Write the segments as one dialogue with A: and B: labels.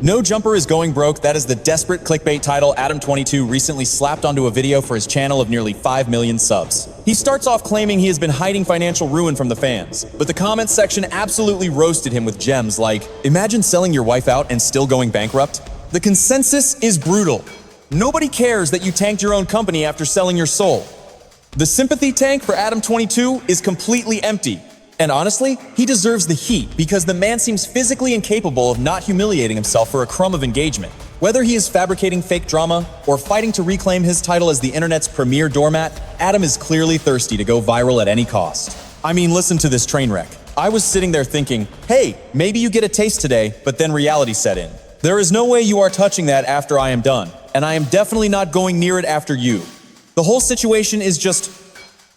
A: No Jumper is going broke. That is the desperate clickbait title Adam22 recently slapped onto a video for his channel of nearly 5 million subs. He starts off claiming he has been hiding financial ruin from the fans, but the comments section absolutely roasted him with gems like, "Imagine selling your wife out and still going bankrupt." The consensus is brutal. Nobody cares that you tanked your own company after selling your soul. The sympathy tank for Adam22 is completely empty. And honestly, he deserves the heat because the man seems physically incapable of not humiliating himself for a crumb of engagement. Whether he is fabricating fake drama or fighting to reclaim his title as the internet's premier doormat, Adam is clearly thirsty to go viral at any cost. I mean, listen to this train wreck. I was sitting there thinking, hey, maybe you get a taste today, but then reality set in. There is no way you are touching that after I am done, and I am definitely not going near it after you. The whole situation is just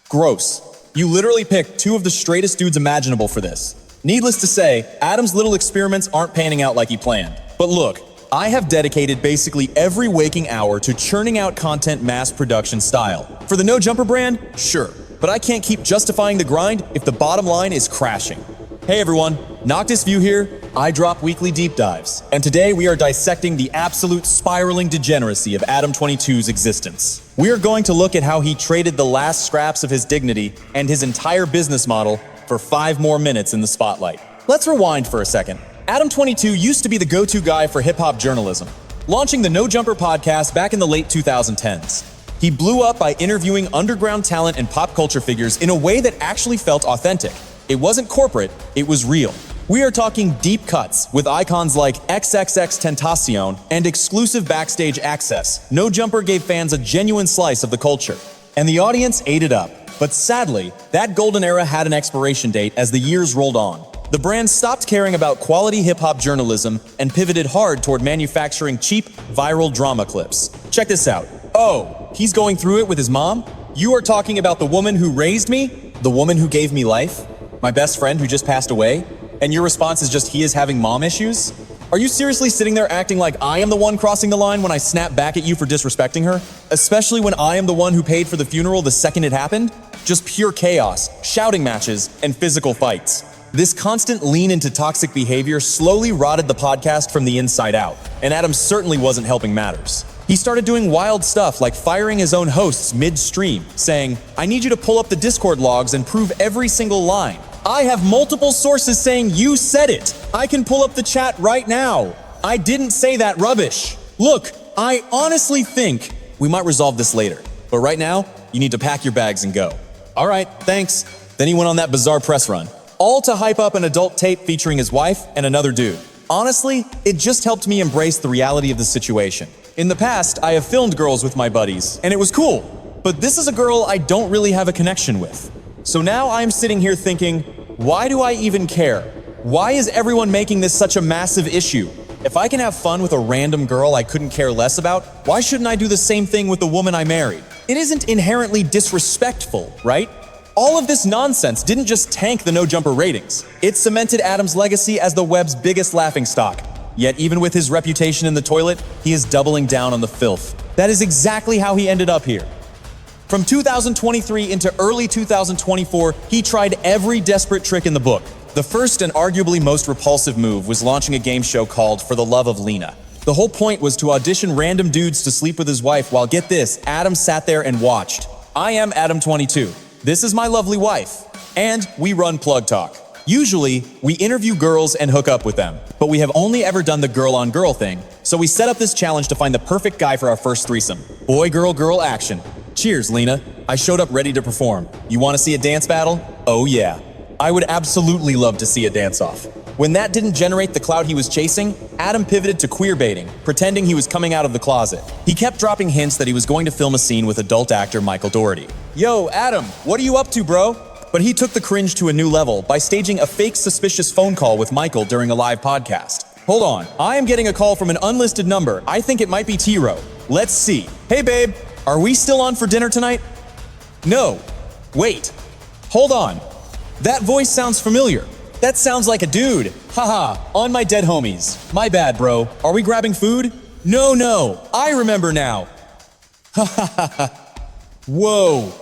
A: gross. You literally picked two of the straightest dudes imaginable for this. Needless to say, Adam's little experiments aren't panning out like he planned. But look, I have dedicated basically every waking hour to churning out content mass production style. For the No Jumper brand, sure, but I can't keep justifying the grind if the bottom line is crashing. Hey everyone, Noctis View here. I drop weekly deep dives, and today we are dissecting the absolute spiraling degeneracy of Adam22's existence. We are going to look at how he traded the last scraps of his dignity and his entire business model for 5 more minutes in the spotlight. Let's rewind for a second. Adam22 used to be the go-to guy for hip-hop journalism, launching the No Jumper podcast back in the late 2010s. He blew up by interviewing underground talent and pop culture figures in a way that actually felt authentic. It wasn't corporate, it was real. We are talking deep cuts with icons like XXXTentacion and exclusive backstage access. No Jumper gave fans a genuine slice of the culture, and the audience ate it up. But sadly, that golden era had an expiration date as the years rolled on. The brand stopped caring about quality hip-hop journalism and pivoted hard toward manufacturing cheap, viral drama clips. Check this out. Oh, he's going through it with his mom? You are talking about the woman who raised me? The woman who gave me life? My best friend who just passed away? And your response is just he is having mom issues? Are you seriously sitting there acting like I am the one crossing the line when I snap back at you for disrespecting her? Especially when I am the one who paid for the funeral the second it happened? Just pure chaos, shouting matches, and physical fights. This constant lean into toxic behavior slowly rotted the podcast from the inside out, and Adam certainly wasn't helping matters. He started doing wild stuff like firing his own hosts mid-stream, saying, "I need you to pull up the Discord logs and prove every single line. I have multiple sources saying you said it. I can pull up the chat right now. I didn't say that rubbish. Look, I honestly think we might resolve this later. But right now, you need to pack your bags and go." All right, thanks. Then he went on that bizarre press run, all to hype up an adult tape featuring his wife and another dude. Honestly, it just helped me embrace the reality of the situation. In the past, I have filmed girls with my buddies, and it was cool. But this is a girl I don't really have a connection with. So now I'm sitting here thinking, why do I even care? Why is everyone making this such a massive issue? If I can have fun with a random girl I couldn't care less about, why shouldn't I do the same thing with the woman I married? It isn't inherently disrespectful, right? All of this nonsense didn't just tank the No Jumper ratings. It cemented Adam's legacy as the web's biggest laughingstock. Yet even with his reputation in the toilet, he is doubling down on the filth. That is exactly how he ended up here. From 2023 into early 2024, he tried every desperate trick in the book. The first and arguably most repulsive move was launching a game show called For the Love of Lena. The whole point was to audition random dudes to sleep with his wife while, get this, Adam sat there and watched. I am Adam22. This is my lovely wife. And we run Plug Talk. Usually, we interview girls and hook up with them, but we have only ever done the girl-on-girl thing, so we set up this challenge to find the perfect guy for our first threesome. Boy-girl-girl action. Cheers, Lena. I showed up ready to perform. You want to see a dance battle? Oh yeah. I would absolutely love to see a dance-off. When that didn't generate the clout he was chasing, Adam pivoted to queerbaiting, pretending he was coming out of the closet. He kept dropping hints that he was going to film a scene with adult actor Michael Doherty. Yo, Adam, what are you up to, bro? But he took the cringe to a new level by staging a fake suspicious phone call with Michael during a live podcast. Hold on, I am getting a call from an unlisted number. I think it might be T-Row. Let's see. Hey babe, are we still on for dinner tonight? No. Wait. Hold on. That voice sounds familiar. That sounds like a dude. Haha, on my dead homies. My bad, bro. Are we grabbing food? No, I remember now. Ha ha ha ha. Whoa.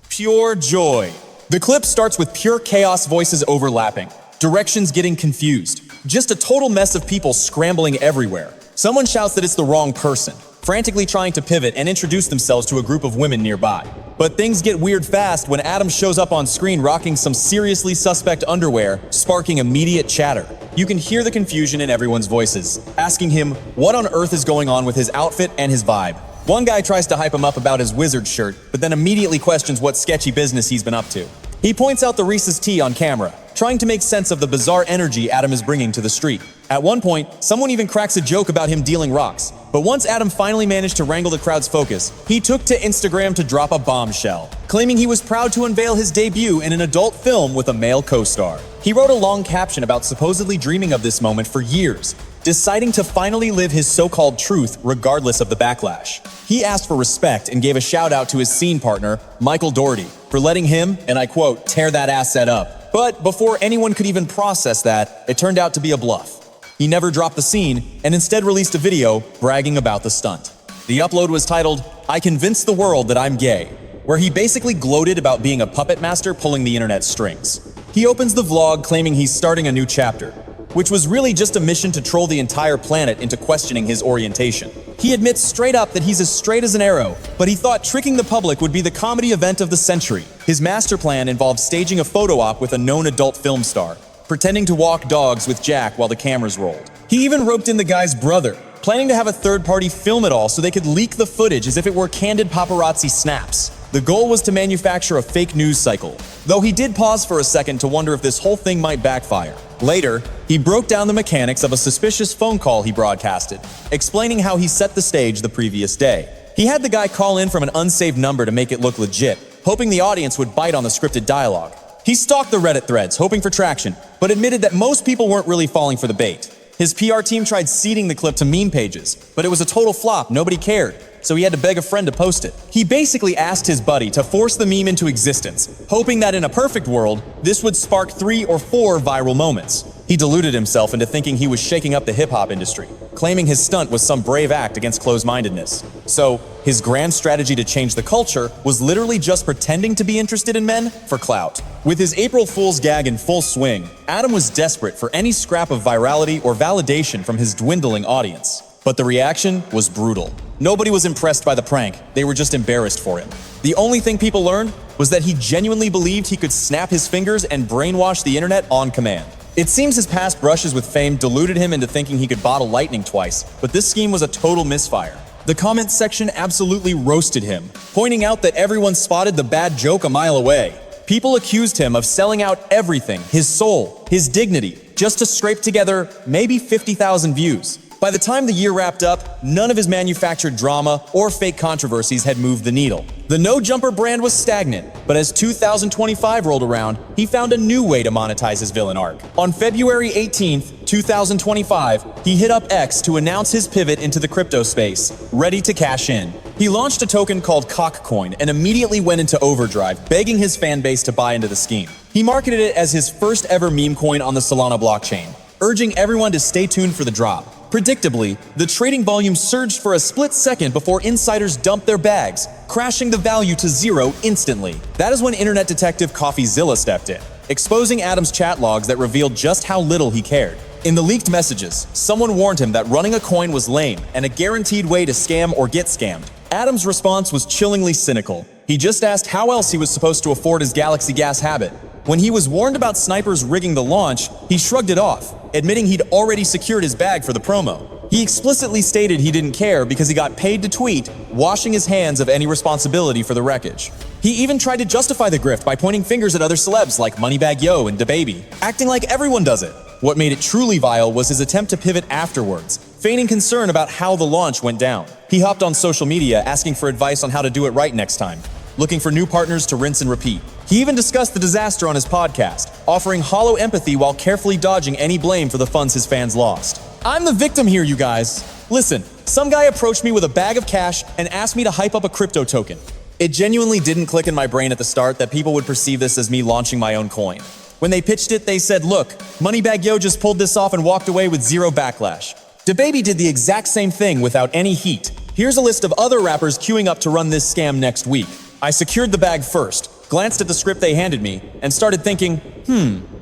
A: Pure joy. The clip starts with pure chaos voices overlapping, directions getting confused, Just a total mess of people scrambling everywhere. Someone shouts that it's the wrong person, frantically trying to pivot and introduce themselves to a group of women nearby. But things get weird fast when Adam shows up on screen rocking some seriously suspect underwear, sparking immediate chatter. You can hear the confusion in everyone's voices, asking him what on earth is going on with his outfit and his vibe. One guy tries to hype him up about his wizard shirt, but then immediately questions what sketchy business he's been up to. He points out the Reese's tea on camera, trying to make sense of the bizarre energy Adam is bringing to the street. At one point, someone even cracks a joke about him dealing rocks. But once Adam finally managed to wrangle the crowd's focus, he took to Instagram to drop a bombshell, claiming he was proud to unveil his debut in an adult film with a male co-star. He wrote a long caption about supposedly dreaming of this moment for years, deciding to finally live his so-called truth regardless of the backlash. He asked for respect and gave a shout-out to his scene partner, Michael Doherty, for letting him, and I quote, tear that asset up. But before anyone could even process that, it turned out to be a bluff. He never dropped the scene and instead released a video bragging about the stunt. The upload was titled, "I Convinced the World That I'm Gay," where he basically gloated about being a puppet master pulling the internet strings. He opens the vlog claiming he's starting a new chapter, which was really just a mission to troll the entire planet into questioning his orientation. He admits straight up that he's as straight as an arrow, but he thought tricking the public would be the comedy event of the century. His master plan involved staging a photo op with a known adult film star, pretending to walk dogs with Jack while the cameras rolled. He even roped in the guy's brother, planning to have a third party film it all so they could leak the footage as if it were candid paparazzi snaps. The goal was to manufacture a fake news cycle, though he did pause for a second to wonder if this whole thing might backfire. Later, he broke down the mechanics of a suspicious phone call he broadcasted, explaining how he set the stage the previous day. He had the guy call in from an unsaved number to make it look legit, hoping the audience would bite on the scripted dialogue. He stalked the Reddit threads, hoping for traction, but admitted that most people weren't really falling for the bait. His PR team tried seeding the clip to meme pages, but it was a total flop, nobody cared, so he had to beg a friend to post it. He basically asked his buddy to force the meme into existence, hoping that in a perfect world, this would spark 3 or 4 viral moments. He deluded himself into thinking he was shaking up the hip-hop industry, claiming his stunt was some brave act against closed-mindedness. So, his grand strategy to change the culture was literally just pretending to be interested in men for clout. With his April Fool's gag in full swing, Adam was desperate for any scrap of virality or validation from his dwindling audience. But the reaction was brutal. Nobody was impressed by the prank, they were just embarrassed for him. The only thing people learned was that he genuinely believed he could snap his fingers and brainwash the internet on command. It seems his past brushes with fame deluded him into thinking he could bottle lightning twice, but this scheme was a total misfire. The comments section absolutely roasted him, pointing out that everyone spotted the bad joke a mile away. People accused him of selling out everything, his soul, his dignity, just to scrape together maybe 50,000 views. By the time the year wrapped up, none of his manufactured drama or fake controversies had moved the needle. The No Jumper brand was stagnant, but as 2025 rolled around, he found a new way to monetize his villain arc. On February 18th, 2025, he hit up X to announce his pivot into the crypto space, ready to cash in. He launched a token called Cockcoin and immediately went into overdrive, begging his fan base to buy into the scheme. He marketed it as his first ever meme coin on the Solana blockchain, urging everyone to stay tuned for the drop. Predictably, the trading volume surged for a split second before insiders dumped their bags, crashing the value to zero instantly. That is when internet detective CoffeeZilla stepped in, exposing Adam's chat logs that revealed just how little he cared. In the leaked messages, someone warned him that running a coin was lame and a guaranteed way to scam or get scammed. Adam's response was chillingly cynical. He just asked how else he was supposed to afford his Galaxy Gas habit. When he was warned about snipers rigging the launch, he shrugged it off, admitting he'd already secured his bag for the promo. He explicitly stated he didn't care because he got paid to tweet, washing his hands of any responsibility for the wreckage. He even tried to justify the grift by pointing fingers at other celebs like Moneybag Yo and DaBaby, acting like everyone does it. What made it truly vile was his attempt to pivot afterwards, feigning concern about how the launch went down. He hopped on social media asking for advice on how to do it right next time, looking for new partners to rinse and repeat. He even discussed the disaster on his podcast, offering hollow empathy while carefully dodging any blame for the funds his fans lost. I'm the victim here, you guys. Listen, some guy approached me with a bag of cash and asked me to hype up a crypto token. It genuinely didn't click in my brain at the start that people would perceive this as me launching my own coin. When they pitched it, they said, look, Moneybag Yo just pulled this off and walked away with zero backlash. DaBaby did the exact same thing without any heat. Here's a list of other rappers queuing up to run this scam next week. I secured the bag first, glanced at the script they handed me, and started thinking,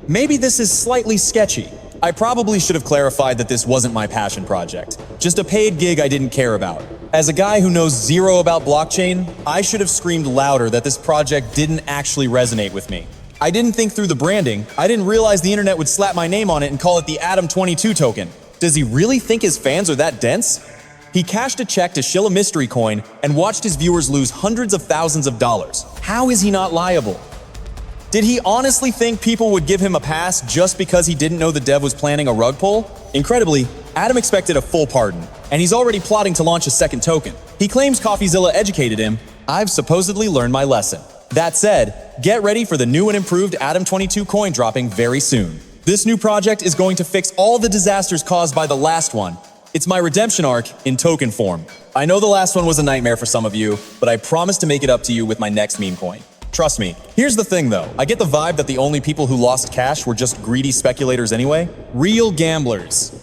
A: maybe this is slightly sketchy. I probably should have clarified that this wasn't my passion project, just a paid gig I didn't care about. As a guy who knows zero about blockchain, I should have screamed louder that this project didn't actually resonate with me. I didn't think through the branding. I didn't realize the internet would slap my name on it and call it the Adam22 token. Does he really think his fans are that dense? He cashed a check to shill a mystery coin and watched his viewers lose hundreds of thousands of dollars. How is he not liable? Did he honestly think people would give him a pass just because he didn't know the dev was planning a rug pull? Incredibly, Adam expected a full pardon, and he's already plotting to launch a second token. He claims CoffeeZilla educated him. I've supposedly learned my lesson. That said, get ready for the new and improved Adam22 coin dropping very soon. This new project is going to fix all the disasters caused by the last one. It's my redemption arc in token form. I know the last one was a nightmare for some of you, but I promise to make it up to you with my next meme coin. Trust me. Here's the thing though, I get the vibe that the only people who lost cash were just greedy speculators anyway. Real gamblers.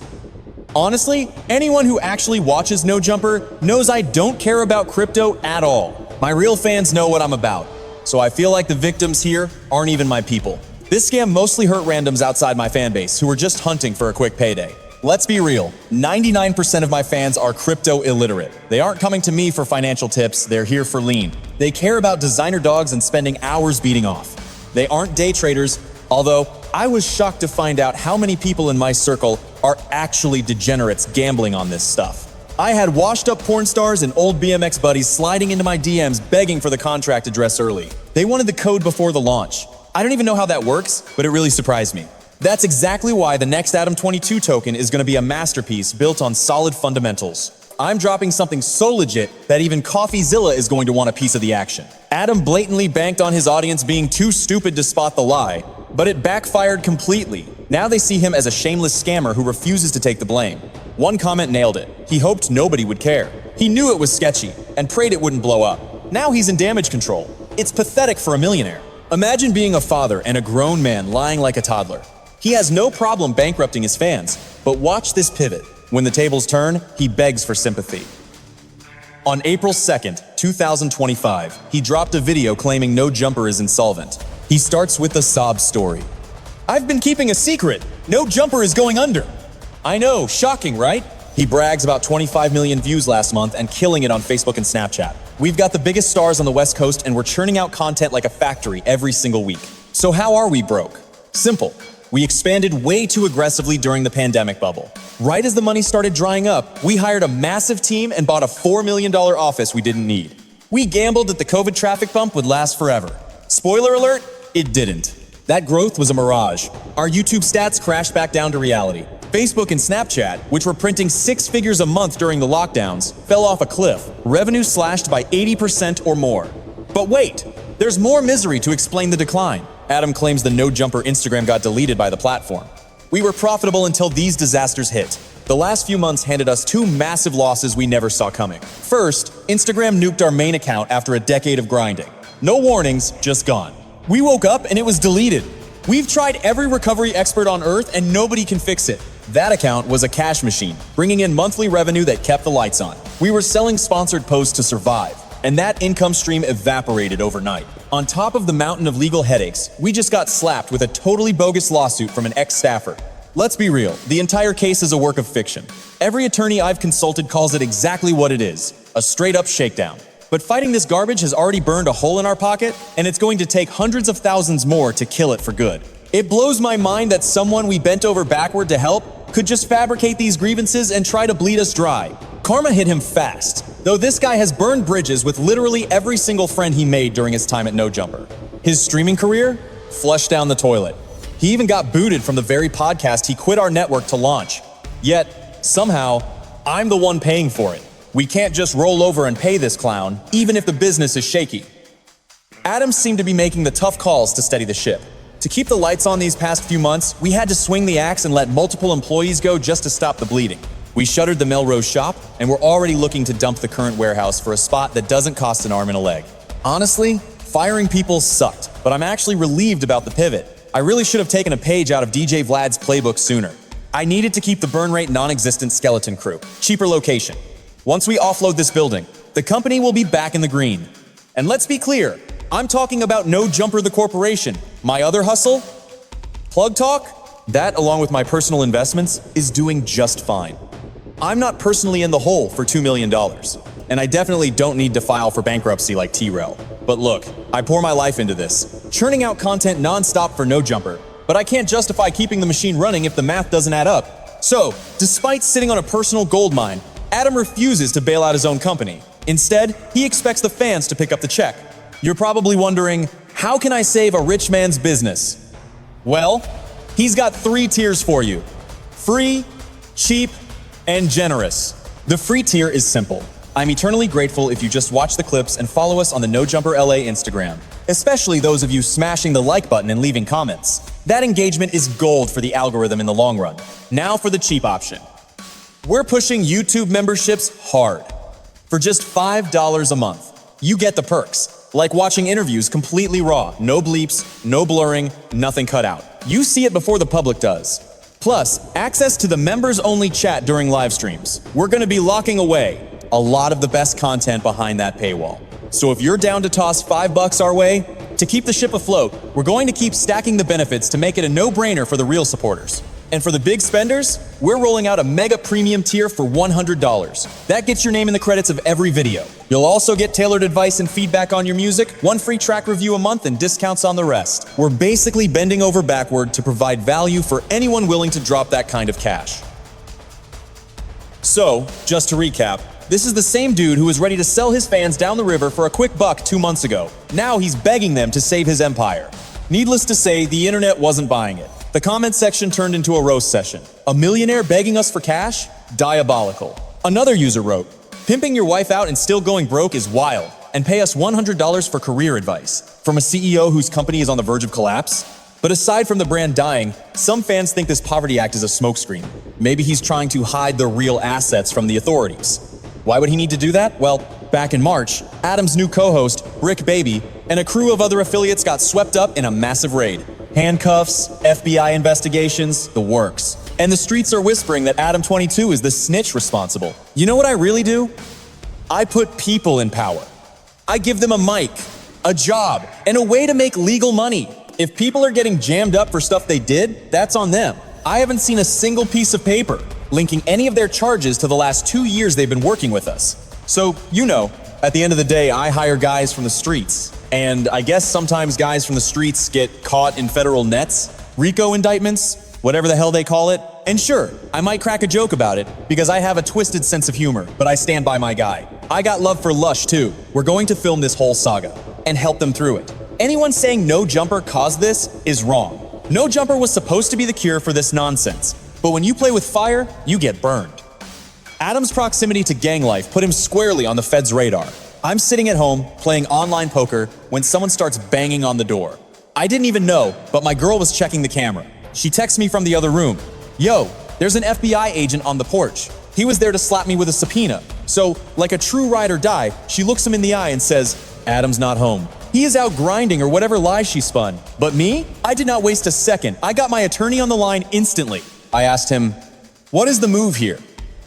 A: Honestly, anyone who actually watches No Jumper knows I don't care about crypto at all. My real fans know what I'm about, so I feel like the victims here aren't even my people. This scam mostly hurt randoms outside my fanbase who were just hunting for a quick payday. Let's be real, 99% of my fans are crypto illiterate. They aren't coming to me for financial tips, they're here for lean. They care about designer dogs and spending hours beating off. They aren't day traders, although I was shocked to find out how many people in my circle are actually degenerates gambling on this stuff. I had washed up porn stars and old BMX buddies sliding into my DMs begging for the contract address early. They wanted the code before the launch. I don't even know how that works, but it really surprised me. That's exactly why the next Adam22 token is going to be a masterpiece built on solid fundamentals. I'm dropping something so legit that even CoffeeZilla is going to want a piece of the action. Adam blatantly banked on his audience being too stupid to spot the lie, but it backfired completely. Now they see him as a shameless scammer who refuses to take the blame. One comment nailed it. He hoped nobody would care. He knew it was sketchy and prayed it wouldn't blow up. Now he's in damage control. It's pathetic for a millionaire. Imagine being a father and a grown man lying like a toddler. He has no problem bankrupting his fans, but watch this pivot. When the tables turn, he begs for sympathy. On April 2nd, 2025, he dropped a video claiming No Jumper is insolvent. He starts with a sob story. I've been keeping a secret. No Jumper is going under. I know, shocking, right? He brags about 25 million views last month and killing it on Facebook and Snapchat. We've got the biggest stars on the West Coast and we're churning out content like a factory every single week. So how are we broke? Simple. We expanded way too aggressively during the pandemic bubble. Right as the money started drying up, we hired a massive team and bought a $4 million office we didn't need. We gambled that the COVID traffic bump would last forever. Spoiler alert, it didn't. That growth was a mirage. Our YouTube stats crashed back down to reality. Facebook and Snapchat, which were printing 6 figures a month during the lockdowns, fell off a cliff. Revenue slashed by 80% or more. But wait, there's more misery to explain the decline. Adam claims the No Jumper Instagram got deleted by the platform. We were profitable until these disasters hit. The last few months handed us 2 massive losses we never saw coming. First, Instagram nuked our main account after a decade of grinding. No warnings, just gone. We woke up and it was deleted. We've tried every recovery expert on earth and nobody can fix it. That account was a cash machine, bringing in monthly revenue that kept the lights on. We were selling sponsored posts to survive, and that income stream evaporated overnight. On top of the mountain of legal headaches, we just got slapped with a totally bogus lawsuit from an ex-staffer. Let's be real, the entire case is a work of fiction. Every attorney I've consulted calls it exactly what it is, a straight-up shakedown. But fighting this garbage has already burned a hole in our pocket, and it's going to take hundreds of thousands more to kill it for good. It blows my mind that someone we bent over backward to help could just fabricate these grievances and try to bleed us dry. Karma hit him fast, though this guy has burned bridges with literally every single friend he made during his time at No Jumper. His streaming career? Flushed down the toilet. He even got booted from the very podcast he quit our network to launch. Yet, somehow, I'm the one paying for it. We can't just roll over and pay this clown, even if the business is shaky. Adam seemed to be making the tough calls to steady the ship. To keep the lights on these past few months, we had to swing the axe and let multiple employees go just to stop the bleeding. We shuttered the Melrose shop, and we're already looking to dump the current warehouse for a spot that doesn't cost an arm and a leg. Honestly, firing people sucked, but I'm actually relieved about the pivot. I really should have taken a page out of DJ Vlad's playbook sooner. I needed to keep the burn rate non-existent skeleton crew. Cheaper location. Once we offload this building, the company will be back in the green. And let's be clear, I'm talking about No Jumper the corporation. My other hustle? Plug Talk? That, along with my personal investments, is doing just fine. I'm not personally in the hole for $2 million, and I definitely don't need to file for bankruptcy like T-Rel. But look, I pour my life into this, churning out content non-stop for No Jumper, but I can't justify keeping the machine running if the math doesn't add up. So, despite sitting on a personal gold mine, Adam refuses to bail out his own company. Instead, he expects the fans to pick up the check. You're probably wondering, how can I save a rich man's business? Well, he's got 3 tiers for you: free, cheap, and generous. The free tier is simple. I'm eternally grateful if you just watch the clips and follow us on the No Jumper LA Instagram, especially those of you smashing the like button and leaving comments. That engagement is gold for the algorithm in the long run. Now for the cheap option. We're pushing YouTube memberships hard. For just $5 a month, you get the perks, like watching interviews completely raw, no bleeps, no blurring, nothing cut out. You see it before the public does. Plus, access to the members-only chat during live streams. We're gonna be locking away a lot of the best content behind that paywall. So if you're down to toss $5 our way, to keep the ship afloat, we're going to keep stacking the benefits to make it a no-brainer for the real supporters. And for the big spenders, we're rolling out a mega premium tier for $100. That gets your name in the credits of every video. You'll also get tailored advice and feedback on your music, 1 free track review a month, and discounts on the rest. We're basically bending over backward to provide value for anyone willing to drop that kind of cash. So, just to recap, this is the same dude who was ready to sell his fans down the river for a quick buck 2 months ago. Now he's begging them to save his empire. Needless to say, the internet wasn't buying it. The comment section turned into a roast session. A millionaire begging us for cash? Diabolical. Another user wrote, "Pimping your wife out and still going broke is wild, and pay us $100 for career advice." From a CEO whose company is on the verge of collapse? But aside from the brand dying, some fans think this poverty act is a smokescreen. Maybe he's trying to hide the real assets from the authorities. Why would he need to do that? Well, back in March, Adam's new co-host, Rick Baby, and a crew of other affiliates got swept up in a massive raid. Handcuffs, FBI investigations, the works. And the streets are whispering that Adam22 is the snitch responsible. You know what I really do? I put people in power. I give them a mic, a job, and a way to make legal money. If people are getting jammed up for stuff they did, that's on them. I haven't seen a single piece of paper linking any of their charges to the last 2 years they've been working with us. So, at the end of the day, I hire guys from the streets. And I guess sometimes guys from the streets get caught in federal nets, RICO indictments, whatever the hell they call it. And sure, I might crack a joke about it because I have a twisted sense of humor, but I stand by my guy. I got love for Lush too. We're going to film this whole saga and help them through it. Anyone saying No Jumper caused this is wrong. No Jumper was supposed to be the cure for this nonsense. But when you play with fire, you get burned. Adam's proximity to gang life put him squarely on the Fed's radar. I'm sitting at home, playing online poker, when someone starts banging on the door. I didn't even know, but my girl was checking the camera. She texts me from the other room. "Yo, there's an FBI agent on the porch. He was there to slap me with a subpoena." So, like a true ride or die, she looks him in the eye and says, "Adam's not home. He is out grinding," or whatever lie she spun. But me? I did not waste a second. I got my attorney on the line instantly. I asked him, "What is the move here?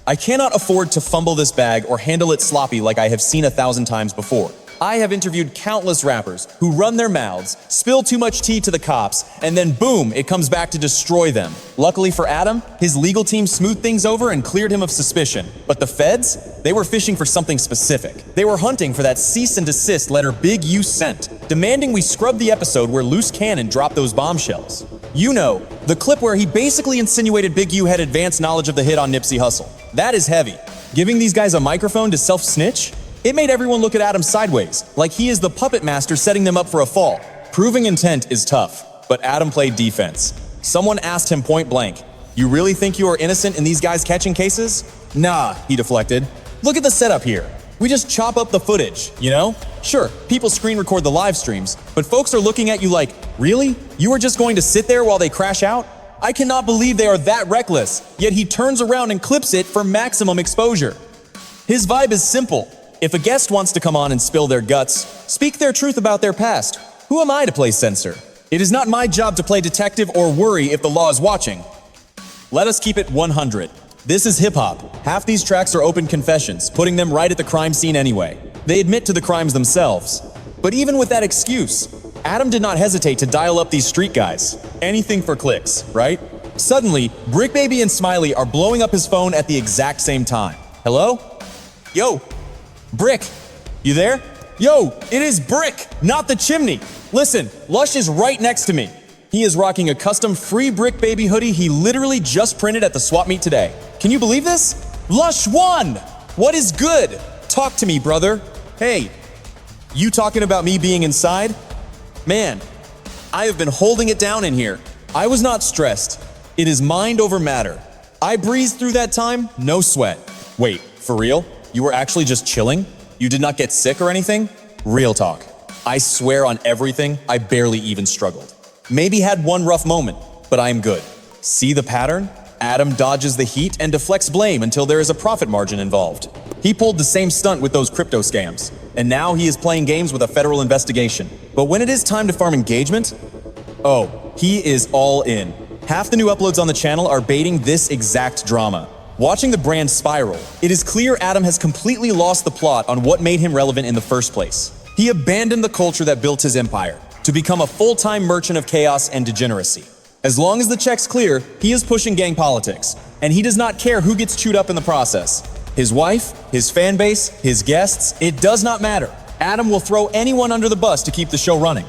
A: I cannot afford to fumble this bag or handle it sloppy like I have seen 1,000 times before. I have interviewed countless rappers who run their mouths, spill too much tea to the cops, and then boom, it comes back to destroy them. Luckily for Adam, his legal team smoothed things over and cleared him of suspicion. But the feds? They were fishing for something specific. They were hunting for that cease and desist letter Big U sent, demanding we scrub the episode where Loose Cannon dropped those bombshells. The clip where he basically insinuated Big U had advanced knowledge of the hit on Nipsey Hussle. That is heavy. Giving these guys a microphone to self-snitch? It made everyone look at Adam sideways, like he is the puppet master setting them up for a fall. Proving intent is tough, but Adam played defense. Someone asked him point blank, "You really think you are innocent in these guys catching cases?" "Nah," he deflected. "Look at the setup here. We just chop up the footage, Sure, people screen record the live streams, but folks are looking at you like, really? You are just going to sit there while they crash out? I cannot believe they are that reckless, yet he turns around and clips it for maximum exposure." His vibe is simple. If a guest wants to come on and spill their guts, speak their truth about their past, who am I to play censor? It is not my job to play detective or worry if the law is watching. Let us keep it 100. This is hip-hop. Half these tracks are open confessions, putting them right at the crime scene anyway. They admit to the crimes themselves. But even with that excuse, Adam did not hesitate to dial up these street guys. Anything for clicks, right? Suddenly, Brick Baby and Smiley are blowing up his phone at the exact same time. Hello? Yo, Brick, you there? Yo, it is Brick, not the chimney. Listen, Lush is right next to me. He is rocking a custom free Brick Baby hoodie he literally just printed at the swap meet today. Can you believe this? Lush won! What is good? Talk to me, brother. Hey, you talking about me being inside? Man, I have been holding it down in here. I was not stressed. It is mind over matter. I breezed through that time, no sweat. Wait, for real? You were actually just chilling? You did not get sick or anything? Real talk. I swear on everything, I barely even struggled. Maybe had one rough moment, but I am good. See the pattern? Adam dodges the heat and deflects blame until there is a profit margin involved. He pulled the same stunt with those crypto scams, and now he is playing games with a federal investigation. But when it is time to farm engagement, oh, he is all in. Half the new uploads on the channel are baiting this exact drama. Watching the brand spiral, it is clear Adam has completely lost the plot on what made him relevant in the first place. He abandoned the culture that built his empire to become a full-time merchant of chaos and degeneracy. As long as the check's clear, he is pushing gang politics, and he does not care who gets chewed up in the process. His wife, his fan base, his guests, it does not matter. Adam will throw anyone under the bus to keep the show running.